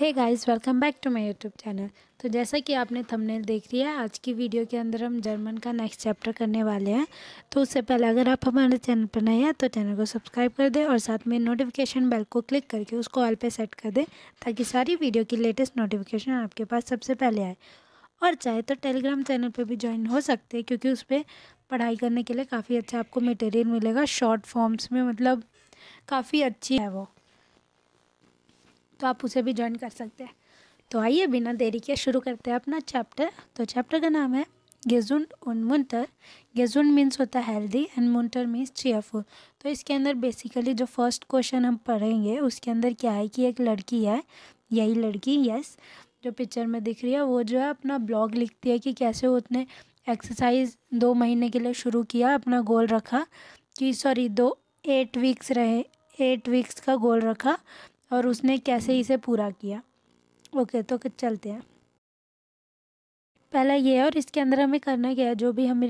Hey guys, welcome back to my YouTube channel. तो जैसा कि आपने थंबनेल देख लिया है, आज की वीडियो के अंदर हम जर्मन का नेक्स्ट चैप्टर करने वाले हैं। तो उससे पहले अगर आप हमारे चैनल पर नए हैं तो चैनल को सब्सक्राइब कर दें और साथ में नोटिफिकेशन बेल को क्लिक करके उसको ऑल पे सेट कर दें, ताकि सारी वीडियो की लेटेस्ट नोटिफिकेशन आपके पास सबसे पहले आए। और चाहे तो टेलीग्राम चैनल पर भी ज्वाइन हो सकते हैं, क्योंकि उस पर पढ़ाई करने के लिए काफ़ी अच्छा आपको मटेरियल मिलेगा शॉर्ट फॉर्म्स में, मतलब काफ़ी अच्छी है वो, तो आप उसे भी ज्वाइन कर सकते हैं। तो आइए बिना देरी के शुरू करते हैं अपना चैप्टर। तो चैप्टर का नाम है गेजुंड und munter। गेजुंड मीन्स होता है हेल्दी एंड मुंटर मीन्स चीयरफुल। तो इसके अंदर बेसिकली जो फर्स्ट क्वेश्चन हम पढ़ेंगे उसके अंदर क्या है कि एक लड़की है, यही लड़की यस जो पिक्चर में दिख रही है, वो जो है अपना ब्लॉग लिखती है कि कैसे उसने एक्सरसाइज 2 महीने के लिए शुरू किया, अपना गोल रखा कि 8 वीक्स रहे, 8 वीक्स का गोल रखा और उसने कैसे इसे पूरा किया। ओके, तो चलते हैं। पहला ये है, और इसके अंदर हमें करना क्या है, जो भी हमें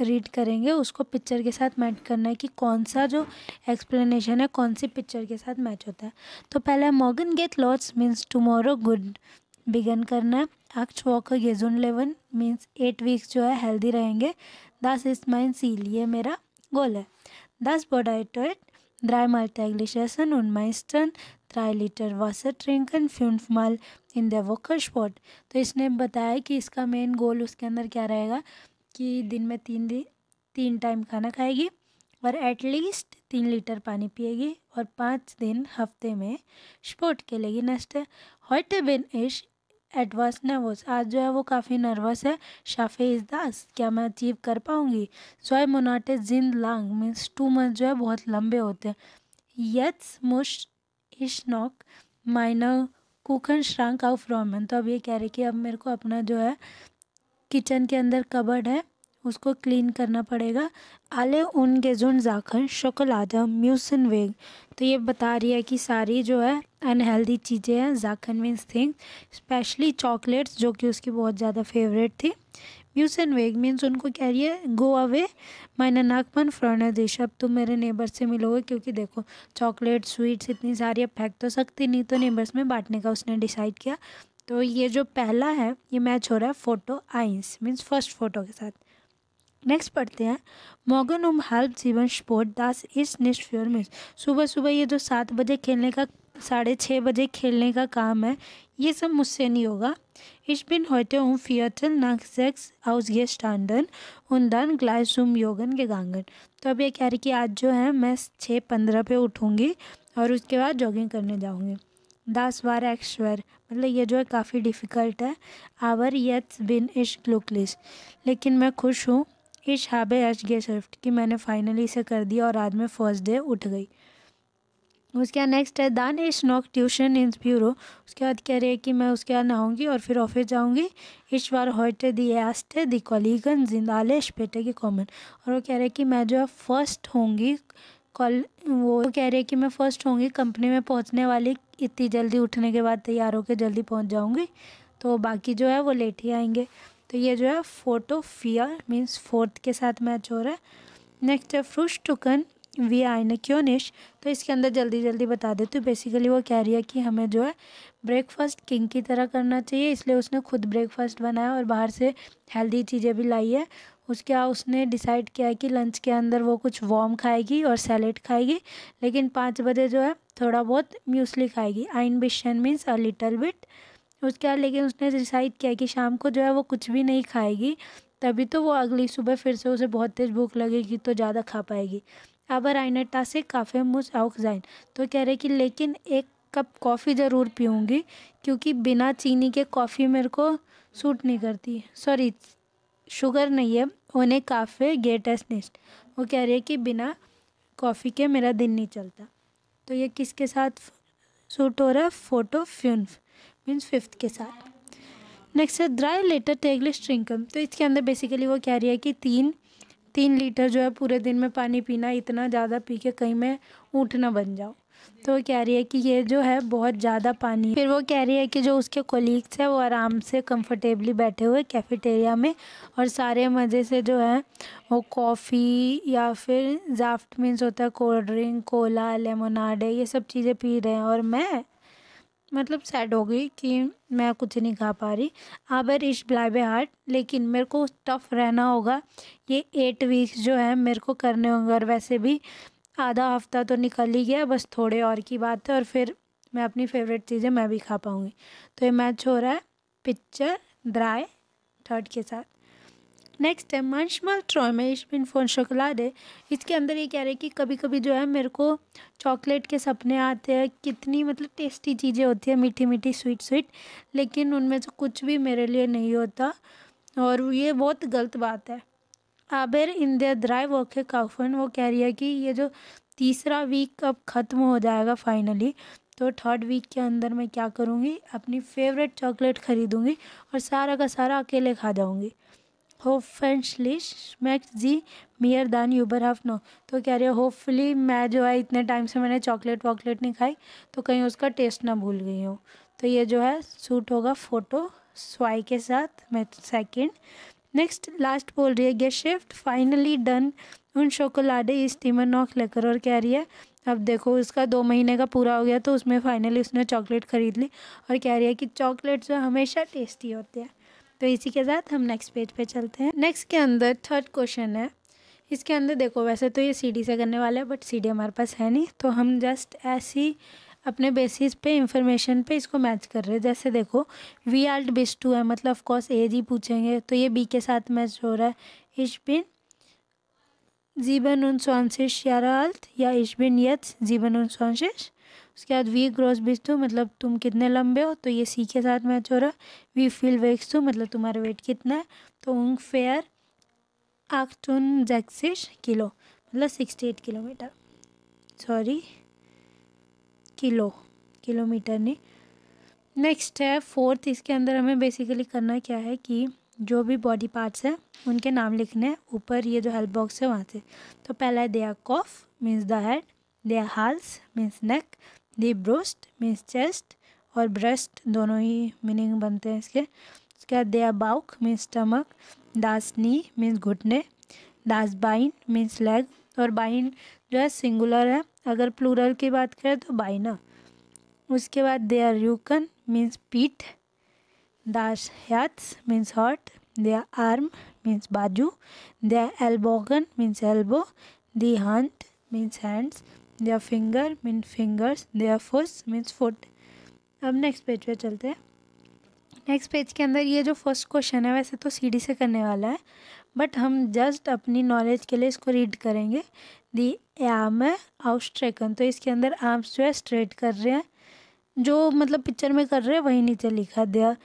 रीड करेंगे उसको पिक्चर के साथ मैच करना है कि कौन सा जो एक्सप्लेनेशन है कौन सी पिक्चर के साथ मैच होता है। तो पहला मॉर्गन गेट लॉट्स मीन्स टुमारो गुड बिगन करना है। आक्ट वॉक गेजुन 11 मीन्स 8 वीक्स जो है हेल्दी रहेंगे। 10 इज माइन सील, ये मेरा गोल है। 10 बोडाइटोइट 3 Mal täglich essen und meistens 3 Liter Wasser trinken 5 Mal in der Woche Sport। तो इसने बताया कि इसका मेन गोल उसके अंदर क्या रहेगा कि दिन में 3 टाइम खाना खाएगी और एटलीस्ट 3 लीटर पानी पिएगी और 5 दिन हफ्ते में स्पोर्ट खेलेगी। नेक्स्ट है heute bin ich etwas nervös, आज जो है वो काफ़ी नर्वस है। schaffe ich das, क्या मैं अचीव कर पाऊँगी। 2 Monate sind lang means 2 month जो है बहुत लंबे होते हैं। jetzt muss ich noch meine Küchenschrank aufräumen, तो अब ये कह रही कि अब मेरे को अपना जो है किचन के अंदर कबर्ड है उसको क्लीन करना पड़ेगा। आले उन गेजुन जाखन शोकोलादा म्यूसन वेग, तो ये बता रही है कि सारी जो है अनहेल्दी चीज़ें हैं। Jakhan means thing, specially chocolates जो कि उसकी बहुत ज़्यादा फेवरेट थी। म्यूसन वेग मीन्स उनको कह रही है गो अवे माइना नाकमन फ्रॉन देश, अब तुम मेरे नेबर से मिलोगे, क्योंकि देखो चॉकलेट स्वीट्स इतनी सारी अब फेंक तो सकती नहीं, तो नेबर्स में बांटने का उसने डिसाइड किया। तो ये जो पहला है ये मैच हो रहा है फोटो आइंस मीन्स फर्स्ट फोटो के साथ। नेक्स्ट पढ़ते हैं मॉर्गन 6:30 स्पोर्ट दास इज निस्ट फ्योर मीन्स सुबह सुबह ये जो 7 बजे खेलने का 6:30 बजे खेलने का काम है, ये सब मुझसे नहीं होगा। Ich bin heute um 6:45 ausgestanden und dann gleich zum Joggen gegangen। तो अब ये कह रही कि आज जो है मैं 6:15 पे उठूँगी और उसके बाद जॉगिंग करने जाऊँगी। 10 बार एक्सवर, मतलब ये जो है काफ़ी डिफ़िकल्ट है। Our jetzt bin ich glücklich, लेकिन मैं खुश हूँ। Ich habe es geschafft, कि मैंने फाइनली इसे कर दिया और आज मैं फर्स्ट डे उठ गई। उसके बाद नेक्स्ट है दान इश नॉक ट्यूशन इन ब्यूरो, उसके बाद कह रही है कि मैं उसके बाद नहाऊंगी और फिर ऑफिस जाऊंगी। इस बार heute die erste die Kollegen sind alle später gekommen, और वो कह रही है कि मैं जो है फर्स्ट होंगी। वो कह रही है कि मैं फर्स्ट होंगी कंपनी में पहुंचने वाली, इतनी जल्दी उठने के बाद तैयार होकर जल्दी पहुंच जाऊंगी, तो बाकी जो है वो लेट ही आएंगे। तो ये जो है फोटो फियर मीन्स फोर्थ के साथ मैच हो रहा है। नेक्स्ट है फ्रूस्टुकन वी आइने क्योनिश, तो इसके अंदर जल्दी जल्दी बता देती हूँ। बेसिकली वो कह रही है कि हमें जो है ब्रेकफास्ट किंग की तरह करना चाहिए, इसलिए उसने खुद ब्रेकफास्ट बनाया और बाहर से हेल्दी चीज़ें भी लाई है। उसके बाद उसने डिसाइड किया है कि लंच के अंदर वो कुछ वार्म खाएगी और सैलेड खाएगी, लेकिन 5 बजे जो है थोड़ा बहुत म्यूसली खाएगी। आइन Bishan means a little bit. उसके बाद लेकिन उसने डिसाइड किया कि शाम को जो है वो कुछ भी नहीं खाएगी, तभी तो वो अगली सुबह फिर से उसे बहुत तेज़ भूख लगेगी तो ज़्यादा खा पाएगी। अबर आइनटा से काफ़े मुझ आउक जाइन, तो कह रहे कि लेकिन 1 कप कॉफ़ी ज़रूर पीऊँगी, क्योंकि बिना चीनी के कॉफ़ी मेरे को सूट नहीं करती। सॉरी, शुगर नहीं है, उन्हें काफ़े गेट एस निस्ट, वो कह रही है कि बिना कॉफ़ी के मेरा दिन नहीं चलता। तो ये किसके साथ सूट हो रहा है, फोटो फ्यून्फ मीन्स 5th के साथ। नेक्स्ट है 3 लीटर टेगलिश ट्रिंकम, तो इसके अंदर बेसिकली वो कह रही है कि 3 लीटर जो है पूरे दिन में पानी पीना, इतना ज़्यादा पी के कहीं मैं ऊँट ना बन जाऊँ। तो वो कह रही है कि ये जो है बहुत ज़्यादा पानी। फिर वो कह रही है कि जो उसके कोलीग्स हैं वो आराम से कंफर्टेबली बैठे हुए कैफेटेरिया में और सारे मज़े से जो है वो कॉफ़ी या फिर ज़ाफ्ट मीन्स होता है कोल्ड ड्रिंक, कोला, लेमोनाडे, ये सब चीज़ें पी रहे हैं और मैं मतलब सैड हो गई कि मैं कुछ नहीं खा पा रही। aber ich bleibe hart, लेकिन मेरे को टफ रहना होगा। ये 8 वीक्स जो है मेरे को करने होंगे, और वैसे भी आधा हफ्ता तो निकल ही गया, बस थोड़े और की बात है, और फिर मैं अपनी फेवरेट चीज़ें मैं भी खा पाऊँगी। तो ये मैच हो रहा है पिक्चर ड्राई थर्ड के साथ। नेक्स्ट है manchmal träume ich bin von Schokolade। इसके अंदर ये कह रहे हैं कि कभी कभी जो है मेरे को चॉकलेट के सपने आते हैं। कितनी मतलब टेस्टी चीज़ें होती है, मीठी मीठी स्वीट स्वीट, लेकिन उनमें से कुछ भी मेरे लिए नहीं होता, और ये बहुत गलत बात है। aber in der 3 Woche kaufen, वो कह रही है कि ये जो तीसरा वीक अब ख़त्म हो जाएगा फाइनली, तो थर्ड वीक के अंदर मैं क्या करूँगी, अपनी फेवरेट चॉकलेट ख़रीदूँगी और सारा का सारा अकेले खा जाऊँगी। Hopefully schmeckt sie mehr than überhaupt noch। तो कह रही है होपफुली मैं जो है इतने टाइम से मैंने चॉकलेट वॉकलेट नहीं खाई, तो कहीं उसका टेस्ट ना भूल गई हूँ। तो ये जो है सूट होगा फ़ोटो स्वाई के साथ, मैं सेकंड। नेक्स्ट लास्ट बोल रही है गेशिफ्ट फाइनली डन उन शोकोलाडे इस टीमर नॉक लेकर, और कह रही है अब देखो उसका 2 महीने का पूरा हो गया, तो उसमें फाइनली उसने चॉकलेट ख़रीद ली, और कह रही है कि चॉकलेट जो हमेशा टेस्टी होते हैं। तो इसी के साथ हम नेक्स्ट पेज पे चलते हैं। नेक्स्ट के अंदर थर्ड क्वेश्चन है। इसके अंदर देखो वैसे तो ये सीडी से करने वाला है, बट सीडी हमारे पास है नहीं, तो हम जस्ट ऐसी अपने बेसिस पे इंफॉर्मेशन पे इसको मैच कर रहे हैं। जैसे देखो वी आल्ट बिस टू है, मतलब ऑफकोर्स एज ही पूछेंगे, तो ये बी के साथ मैच हो रहा है। इश बिन 27 Jahre alt या इश बिन jetzt 27। उसके बाद वी ग्रोस बिस टू, मतलब तुम कितने लंबे हो, तो ये सी के साथ मैच हो रहा है। वी फील वेक्स टू, मतलब तुम्हारा वेट कितना है, तो ungefähr 68 किलो, मतलब 68 किलोमीटर, सॉरी किलोमीटर नहीं। नेक्स्ट है फोर्थ। इसके अंदर हमें बेसिकली करना क्या है कि जो भी बॉडी पार्ट्स हैं उनके नाम लिखने हैं ऊपर, ये जो हेल्प बॉक्स है वहाँ से। तो पहला है देयर कॉफ मीन्स द हेड, देयर हाल्स मीन्स नेक, दी ब्रोस्ट मीन्स चेस्ट, और ब्रेस्ट दोनों ही मीनिंग बनते हैं इसके। उसके बाद देयर बाउक मीन्स स्टमक, दास नी मीन्स घुटने, दास बाइन मीन्स लेग, और बाइन जो है सिंगुलर है, अगर प्लूरल की बात करें तो बाइना। उसके बाद देयर यूकन मीन्स पीठ, दास हैट्स मीन्स हार्ट, देयर आर्म मीन्स बाजू, देयर एल्बोगन मीन्स एल्बो, दी हैंड मीन्स हैंड्स, देयर फिंगर मीन्स फिंगर्स, देयर फुट मीन्स फुट। अब नेक्स्ट पेज पे चलते हैं। नेक्स्ट पेज के अंदर ये जो फर्स्ट क्वेश्चन है वैसे तो सीडी से करने वाला है, बट हम जस्ट अपनी नॉलेज के लिए इसको रीड करेंगे। दी आर्म आउटस्ट्रेकन, तो इसके अंदर आर्म्स जो है स्ट्रेट कर रहे हैं, जो मतलब पिक्चर में कर रहे हैं वही नीचे लिखा दिया।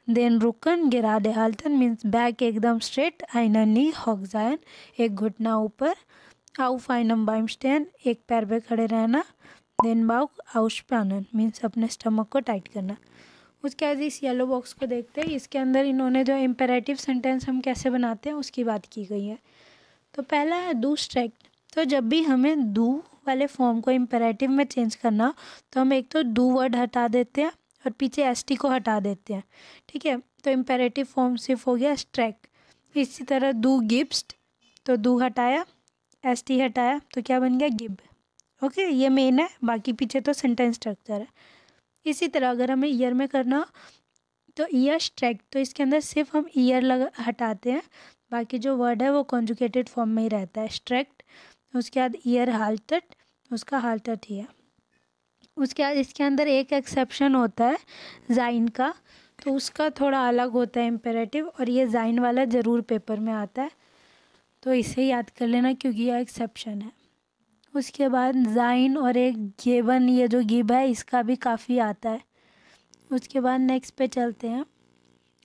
देन रुकन गिराडे हाल्टन मीन्स बैक एकदम स्ट्रेट, आइना नी हॉक्जायन एक घुटना ऊपर, आउ फाइनम बाइम स्टैंड एक पैर पे खड़े रहना, देन बाउक आउस्पानन मीन्स अपने स्टमक को टाइट करना। उसके बाद इस येलो बॉक्स को देखते हैं, इसके अंदर इन्होंने जो इम्पेरेटिव सेंटेंस हम कैसे बनाते हैं उसकी बात की गई है। तो पहला है डू स्ट्रेक्ट, तो जब भी हमें डू वाले फॉर्म को इम्पेरेटिव में चेंज करना, तो हम एक तो डू वर्ड हटा देते हैं और पीछे एस टी को हटा देते हैं, ठीक है। तो इम्पेरेटिव फॉर्म सिर्फ हो गया स्ट्रैक। इसी तरह डू गिब्स्ट, तो डू हटाया एस टी हटाया तो क्या बन गया गिब, ओके। ये मेन है, बाकी पीछे तो सेंटेंस स्ट्रक्चर है। इसी तरह अगर हमें ईयर में करना तो ईयर स्ट्रैक, तो इसके अंदर सिर्फ हम ईयर हटाते हैं, बाकी जो वर्ड है वो कॉन्जुगेटेड फॉर्म में ही रहता है स्ट्रैक्ट। उसके बाद ईयर हाल्टेड, उसका हाल्टेड ही है। उसके बाद इसके अंदर एक एक्सेप्शन होता है जाइन का, तो उसका थोड़ा अलग होता है इम्पेरेटिव, और ये जाइन वाला ज़रूर पेपर में आता है, तो इसे याद कर लेना क्योंकि यह एक्सेप्शन है। उसके बाद जाइन और एक गिवन, ये जो गिब है इसका भी काफ़ी आता है। उसके बाद नेक्स्ट पे चलते हैं।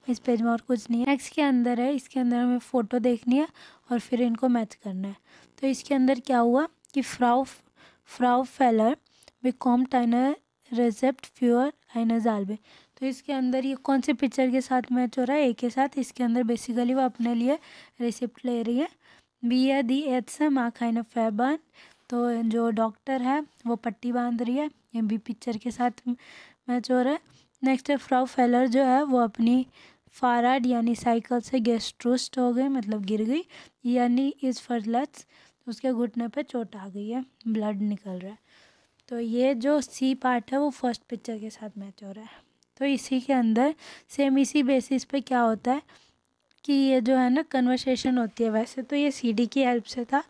इस पेज में और कुछ नहीं है। नेक्स्ट के अंदर है, इसके अंदर हमें फ़ोटो देखनी है और फिर इनको मैच करना है। तो इसके अंदर क्या हुआ कि फ्राउ फेलर बिकॉम्ड eine रेसेप्ट फ्यूअर eine Salbe। तो इसके अंदर ये कौन से पिक्चर के साथ मैच हो रहा है, ए के साथ। इसके अंदर बेसिकली वो अपने लिए रिसिप्ट ले रही है। बी है दी एथ्स मार्क eine Verband, तो जो डॉक्टर है वो पट्टी बांध रही है, ये भी पिक्चर के साथ मैच हो रहा है। नेक्स्ट है फ्राउ फेलर जो है वो अपनी फाराड यानी साइकिल से गेस्ट्रोस्ट हो गई, मतलब गिर गई, यानी इस फर्लट्स उसके घुटने पे चोट आ गई है, ब्लड निकल रहा है। तो ये जो सी पार्ट है वो फर्स्ट पिक्चर के साथ मैच हो रहा है। तो इसी के अंदर सेम इसी बेसिस पे क्या होता है कि ये जो है ना कन्वर्सेशन होती है। वैसे तो ये सीडी की हेल्प से था,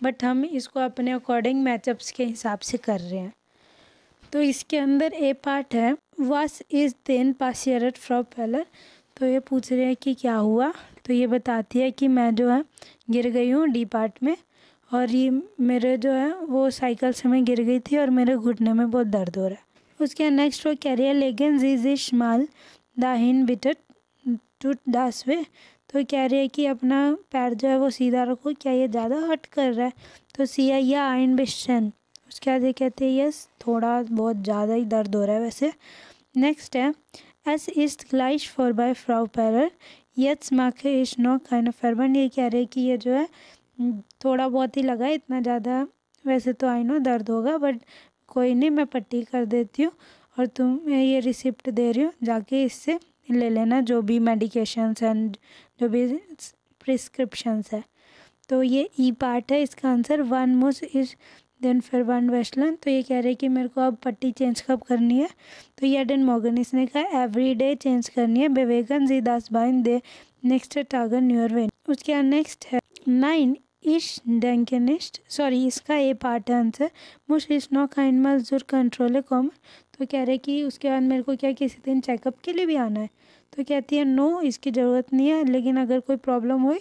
बट हम इसको अपने अकॉर्डिंग मैचअप्स के हिसाब से कर रहे हैं। तो इसके अंदर ए पार्ट है वास इज़ देन पासियरट फ्रॉम पेलर। तो ये पूछ रहे हैं कि क्या हुआ। तो ये बताती है कि मैं जो है गिर गई हूँ डी पार्ट में, और ये मेरे जो है वो साइकिल से मैं गिर गई थी और मेरे घुटने में बहुत दर्द हो रहा है। उसके नेक्स्ट वो कैरियर लेगन जी शमाल दाहिन बिटर टूट दास वे। तो कह रही है कि अपना पैर जो है वो सीधा रखो, क्या ये ज़्यादा हर्ट कर रहा है। तो सिया या आइन बिशन, उसके बाद ये कहते हैं यस थोड़ा बहुत ज़्यादा ही दर्द हो रहा है वैसे। नेक्स्ट है एस इस्ट ग्लाइश फॉर बाय फ्राउ पैरर यट्स माखे इश नो काइंड ऑफ फर्बन। ये कह रहे हैं कि ये जो है थोड़ा बहुत ही लगा है, इतना ज़्यादा वैसे तो आई नो दर्द होगा, बट कोई नहीं मैं पट्टी कर देती हूँ और तुम्हें ये रिसिप्ट दे रही हूँ, जाके इससे ले लेना जो भी मेडिकेशंस एंड जो भी प्रिस्क्रिप्शंस है। तो ये ई पार्ट है, इसका आंसर वन मुस इज देन फिर वन वेस्टलन। तो ये कह रहे हैं कि मेरे को अब पट्टी चेंज कब करनी है। तो ये एडन मॉर्गन, इसने कहा एवरी डे चेंज करनी है। बेवेगन जी दास बाइन दे नेक्स्ट टागर न्यूअर वेन। उसके बाद नेक्स्ट है 9 इश डेंकेनिस्ट, सॉरी इसका ए पार्ट है आंसर मुश इस नो काइंड मजदूर कंट्रोल कॉमन। तो कह रहे कि उसके बाद मेरे को क्या किसी दिन चेकअप के लिए भी आना है। तो कहती है नो इसकी ज़रूरत नहीं है, लेकिन अगर कोई प्रॉब्लम हुई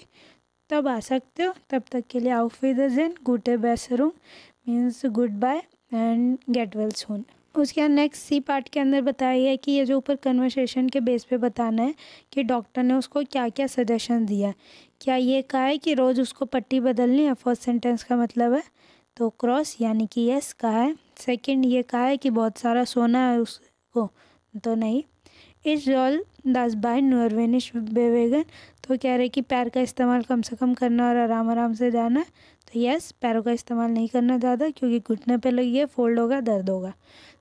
तब आ सकते हो, तब तक के लिए आउफ विदर्जन गुटे बेसरूम means good bye and get well soon. उसके बाद नेक्स्ट सी पार्ट के अंदर बताया है कि ये जो ऊपर कन्वर्सेशन के बेस पे बताना है कि डॉक्टर ने उसको क्या क्या सजेशन दिया। क्या ये कहा है कि रोज़ उसको पट्टी बदलनी है, फर्स्ट सेंटेंस का मतलब है तो क्रॉस यानी कि यस कहा है। सेकंड ये कहा है कि बहुत सारा सोना है उसको, तो नहीं। इस जॉल दास बाय नॉर्वेनिश बेवेगन। तो कह रहे कि पैर का इस्तेमाल कम से कम करना और आराम आराम से जाना। तो यस पैरों का इस्तेमाल नहीं करना ज़्यादा, क्योंकि घुटने पे लगी फोल्ड होगा दर्द होगा।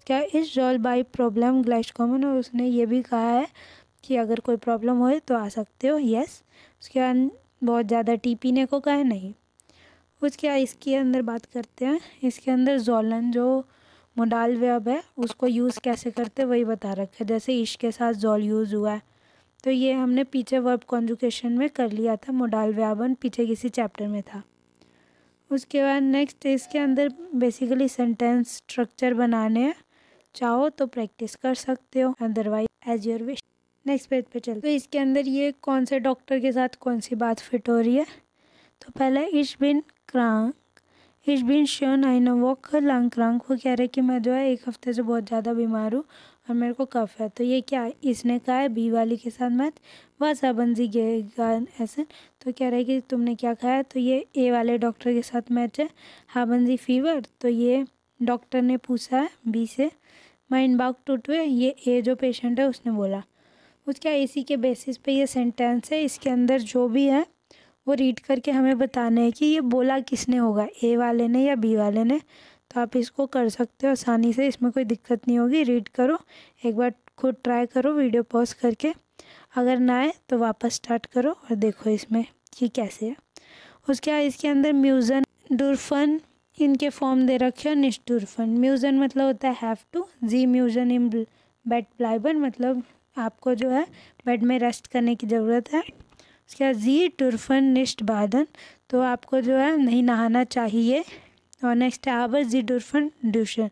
क्या इस जॉल बाई प्रॉब्लम ग्लाइश कॉमन, और उसने ये भी कहा है कि अगर कोई प्रॉब्लम होए तो आ सकते हो यस। उसके बाद बहुत ज़्यादा टी पीने को कहा है नहीं। उसके बाद इसके अंदर बात करते हैं, इसके अंदर जॉलन जो मोडाल वर्ब है उसको यूज़ कैसे करते वही बता रखा है। जैसे इश के साथ जॉल यूज़ हुआ है, तो ये हमने पीछे वर्ब कॉन्जुगेशन में कर लिया था, मोडाल वर्बन पीछे किसी चैप्टर में था। उसके बाद नेक्स्ट इसके अंदर बेसिकली सेंटेंस स्ट्रक्चर बनाने हैं, चाहो तो प्रैक्टिस कर सकते हो, otherwise as your wish. Next page पे चलते। तो इसके अंदर ये कौन से डॉक्टर के साथ कौन सी बात फिट हो रही है। तो पहला इश बिन क्रांक इश बिन श्योन आई नो वॉक लंग क्रांक। वो कह रहे कि मैं जो है 1 हफ्ते से बहुत ज़्यादा बीमार हूँ और मेरे को कफ है। तो ये क्या इसने कहा है बी वाली के साथ मैच वह साबंजी गेगा ऐसे। तो कह रहे हैं कि तुमने क्या खाया है। तो ये ए वाले डॉक्टर के साथ मैच है, हाबंजी फीवर। तो ये डॉक्टर ने पूछा है बी से। माइंड बाग टूटवे, ये ए जो पेशेंट है उसने बोला। उसके इसी के बेसिस पे ये सेंटेंस है, इसके अंदर जो भी है वो रीड करके हमें बताना है कि ये बोला किसने होगा, ए वाले ने या बी वाले ने। तो आप इसको कर सकते हो आसानी से, इसमें कोई दिक्कत नहीं होगी। रीड करो, एक बार खुद ट्राई करो वीडियो पॉज करके, अगर ना आए तो वापस स्टार्ट करो और देखो इसमें कि कैसे है। उसके बाद इसके अंदर म्यूज़न डुर्फन इनके फॉर्म दे रखे हैं। निस्ट डुर्फन, म्यूज़न मतलब होता है हैव टू, जी म्यूज़न इन बेड ब्लाइबन मतलब आपको जो है बेड में रेस्ट करने की ज़रूरत है। उसके बाद जी टुर्फन निस्ट बादन, तो आपको जो है नहीं नहाना चाहिए। और नेक्स्ट है आवर जी टुर्फन ड्यूशन,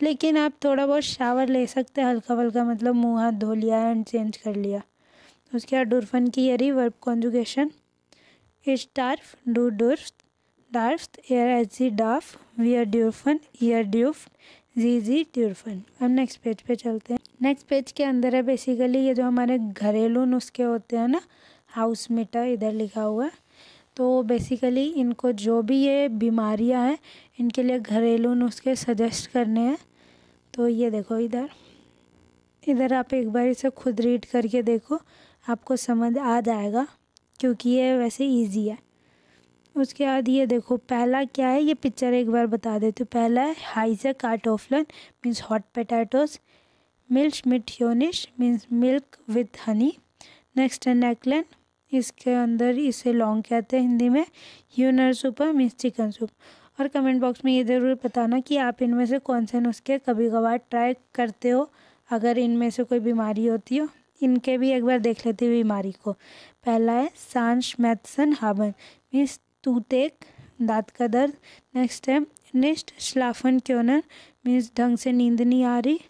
लेकिन आप थोड़ा बहुत शावर ले सकते हैं हल्का वल्का, मतलब मुंह हाथ धो लिया एंड चेंज कर लिया। उसके बाद डुर्फन की यरी वर्ब कॉन्जुगेशन इज डार्फ डू डुर्फ डार्फ्ट एयर एच जी डाफ वियर ड्यूफन ईयर ड्यूफ्ट जी ड्यूफन। अब नेक्स्ट पेज पे चलते हैं। नेक्स्ट पेज के अंदर है बेसिकली ये जो हमारे घरेलू नुस्खे होते हैं ना, हाउस मीटर इधर लिखा हुआ है। तो बेसिकली इनको जो भी ये बीमारियां हैं इनके लिए घरेलू नुस्खे सजेस्ट करने हैं। तो ये देखो इधर आप एक बार इसे खुद रीड करके देखो, आपको समझ आ जाएगा क्योंकि ये वैसे इजी है। उसके बाद ये देखो पहला क्या है, ये पिक्चर एक बार बता देती हूँ। पहला है हाइज़र कार्टोफ्लन मीन्स हॉट पोटैटोज, मिल्क मिट्योनिश means milk with honey. Next है नेकलेन, इसके अंदर इसे लौंग कहते हैं हिंदी में। यूनर सूपर मीन्स चिकन सूप। और कमेंट बॉक्स में ये ज़रूर बताना कि आप इनमें से कौन से नुस्खे कभी कभार ट्राई करते हो, अगर इनमें से कोई बीमारी होती हो। इनके भी एक बार देख लेते हैं बीमारी को। पहला है सांश मैथसन हाबन, मीन्स टूथेक, दांत का दर्द। नेक्स्ट है निस्ट श्लाफन क्योनर, मीन्स ढंग से नींद नहीं आ रही।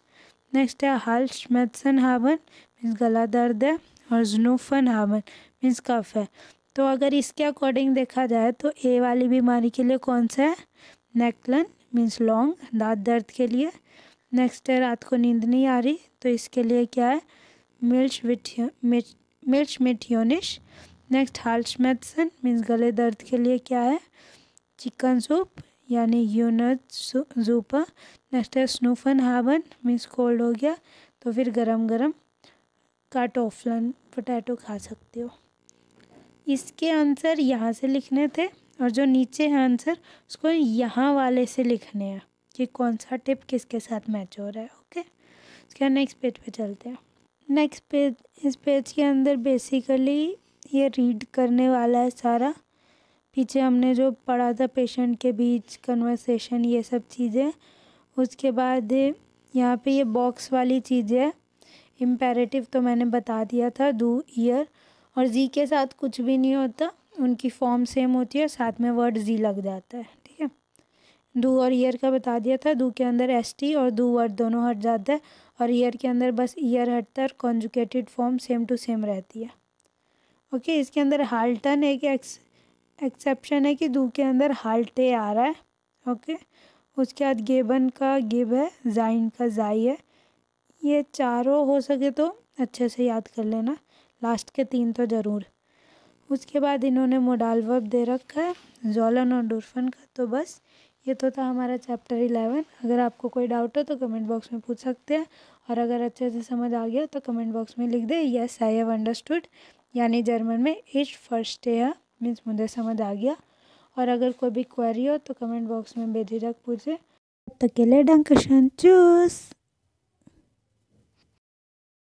नेक्स्ट है हाल्श मैथसन हाबन, मीन्स गला दर्द है। और जूनफन हाबन मीन्स कफ है। तो अगर इसके अकॉर्डिंग देखा जाए तो ए वाली बीमारी के लिए कौन सा है, नेकलन मीन्स लॉन्ग, दांत दर्द के लिए। नेक्स्ट है रात को नींद नहीं आ रही, तो इसके लिए क्या है, मिल्च मिठियोनिश। नेक्स्ट हाल्श मैथसन मीन्स गले दर्द के लिए क्या है, चिकन सूप यानी यूनट सूपा। नेक्स्ट है स्नूफन हाबन मीन्स कोल्ड हो गया, तो फिर गरम गरम काटोफ्लन पोटैटो खा सकते हो। इसके आंसर यहाँ से लिखने थे, और जो नीचे है आंसर उसको यहाँ वाले से लिखने हैं कि कौन सा टिप किसके साथ मैच हो रहा है। ओके, उसके बाद नेक्स्ट पेज पे चलते हैं। नेक्स्ट पेज, इस पेज के अंदर बेसिकली ये रीड करने वाला है सारा। पीछे हमने जो पढ़ा था पेशेंट के बीच कन्वर्सेशन, ये सब चीज़ें। उसके बाद यहाँ पे ये बॉक्स वाली चीज़ें है। इम्पेरेटिव तो मैंने बता दिया था, डू, ईयर, और जी के साथ कुछ भी नहीं होता, उनकी फॉर्म सेम होती है, साथ में वर्ड जी लग जाता है। ठीक है, डू और ईयर का बता दिया था। डू के अंदर एस टी और डू वर्ड दोनों हट जाता है, और ईयर के अंदर बस ईयर हटता है और conjugated form same to same रहती है। ओके, इसके अंदर हाल्टन एक एक्सेप्शन है कि डू के अंदर हाल्टे आ रहा है। ओके, उसके बाद गेबन का गिब है, जाइन का जाई है। ये चारों हो सके तो अच्छे से याद कर लेना, लास्ट के 3 तो ज़रूर। उसके बाद इन्होंने मोडाल वर्ब दे रखा है, जॉलन और डुर्फन का। तो बस ये तो था हमारा चैप्टर 11। अगर आपको कोई डाउट हो तो कमेंट बॉक्स में पूछ सकते हैं, और अगर अच्छे से समझ आ गया तो कमेंट बॉक्स में लिख दे यस आई हैव अंडरस्टूड, यानी जर्मन में इच फर्स्टेह मीन्स मुझे समझ आ गया। और अगर कोई भी क्वेरी हो तो कमेंट बॉक्स में बेझिझक पूछे। तब तक के लिए डंकशन चूस।